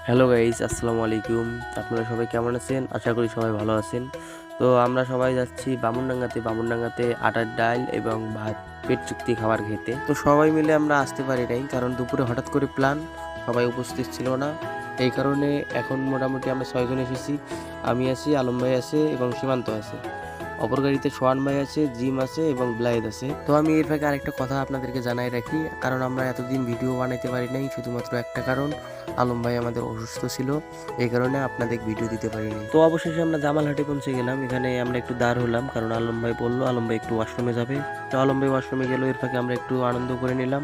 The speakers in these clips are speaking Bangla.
হ্যালো গাইস, আসসালামু আলাইকুম। আপনারা সবাই কেমন আছেন? আশা করি সবাই ভালো আছেন। তো আমরা সবাই যাচ্ছি বামুনডাঙ্গাতে আটার ডাল এবং ভাত পেট চুক্তি খাবার খেতে। তো সবাই মিলে আমরা আসতে পারি নাই, কারণ দুপুরে হঠাৎ করে প্ল্যান, সবাই উপস্থিত ছিল না। এই কারণে এখন মোটামুটি আমরা 6 জন এসেছি। আমি আছি, আলম ভাই আছে এবং সীমান্ত আছে। অপর গাড়িতে সোহান ভাই আছে, জিম আছে এবং ব্লাইদ আছে। তো আমি এর ফাঁকে আরেকটা কথা আপনাদেরকে জানাই রাখি, কারণ আমরা এতদিন ভিডিও বানাইতে পারি নাই, শুধুমাত্র একটা কারণ, আলম ভাই আমাদের অসুস্থ ছিল, এই কারণে আপনাদের ভিডিও দিতে পারিনি। তো অবশেষে আমরা জামালহাটে পৌঁছে গেলাম। এখানে আমরা একটু দাঁড় হলাম, কারণ আলম ভাই বললো আলম ভাই একটু ওয়াশরুমে যাবে। তো আলম ভাই ওয়াশরুমে গেল, এর ফাঁকে আমরা একটু আনন্দ করে নিলাম।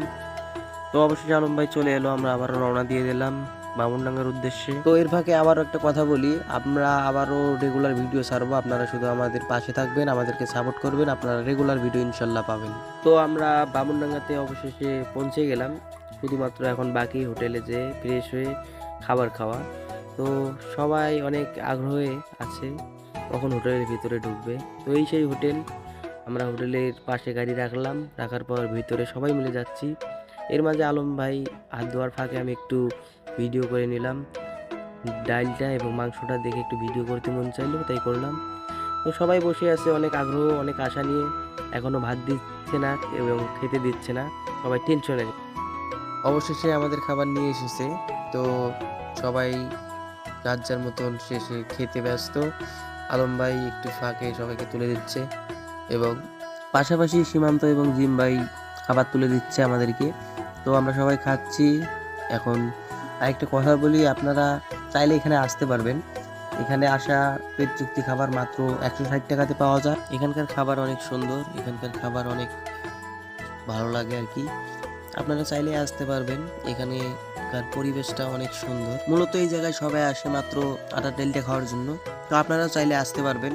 তো অবশেষে আলম ভাই চলে এলো, আমরা আবারও রওনা দিয়ে দিলাম বামুনডাঙ্গার উদ্দেশ্যে। তো এর ফাঁকে আবারও একটা কথা বলি, আমরা আবারও রেগুলার ভিডিও ছাড়বো, আপনারা শুধু আমাদের পাশে থাকবেন, আমাদেরকে সাপোর্ট করবেন, আপনারা রেগুলার ভিডিও ইনশাল্লাহ পাবেন। তো আমরা বামুনডাঙ্গাতে অবশেষে পৌঁছে গেলাম। শুধুমাত্র এখন বাকি হোটেলে যে ফ্রেশ হয়ে খাবার খাওয়া। তো সবাই অনেক আগ্রহে আছে কখন হোটেলের ভিতরে ঢুকবে। তো এই সেই হোটেল, আমরা হোটেলের পাশে গাড়ি রাখলাম, রাখার পর ভিতরে সবাই মিলে যাচ্ছি। এর মাঝে আলম ভাই হাত ধোয়ার ফাঁকে আমি একটু ভিডিও করে নিলাম। ডালটা এবং মাংসটা দেখে একটু ভিডিও করতে মন চাইলো, তাই করলাম। তো সবাই বসে আছে অনেক আগ্রহ, অনেক আশা নিয়ে। এখনো ভাত দিচ্ছে না এবং খেতে দিচ্ছে না, সবাই টেনশনে। অবশেষে আমাদের খাবার নিয়ে এসেছে। তো সবাই যার যার মতন শেষে খেতে ব্যস্ত। আলম ভাই একটু ফাঁকে সবাইকে তুলে দিচ্ছে এবং পাশাপাশি সীমান্ত এবং জিম ভাই খাবার তুলে দিচ্ছে আমাদেরকে। তো আমরা সবাই খাচ্ছি। এখন আরেকটা কথা বলি, আপনারা চাইলে এখানে আসতে পারবেন। এখানে আসা পেট চুক্তি খাবার মাত্র 160 টাকাতে পাওয়া যায়। এখানকার খাবার অনেক সুন্দর, এখানকার খাবার অনেক ভালো লাগে আর কি। আপনারা চাইলে আসতে পারবেন, এখানকার পরিবেশটা অনেক সুন্দর। মূলত এই জায়গায় সবাই আসে মাত্র আটার ডালটা খাওয়ার জন্য। তো আপনারা চাইলে আসতে পারবেন।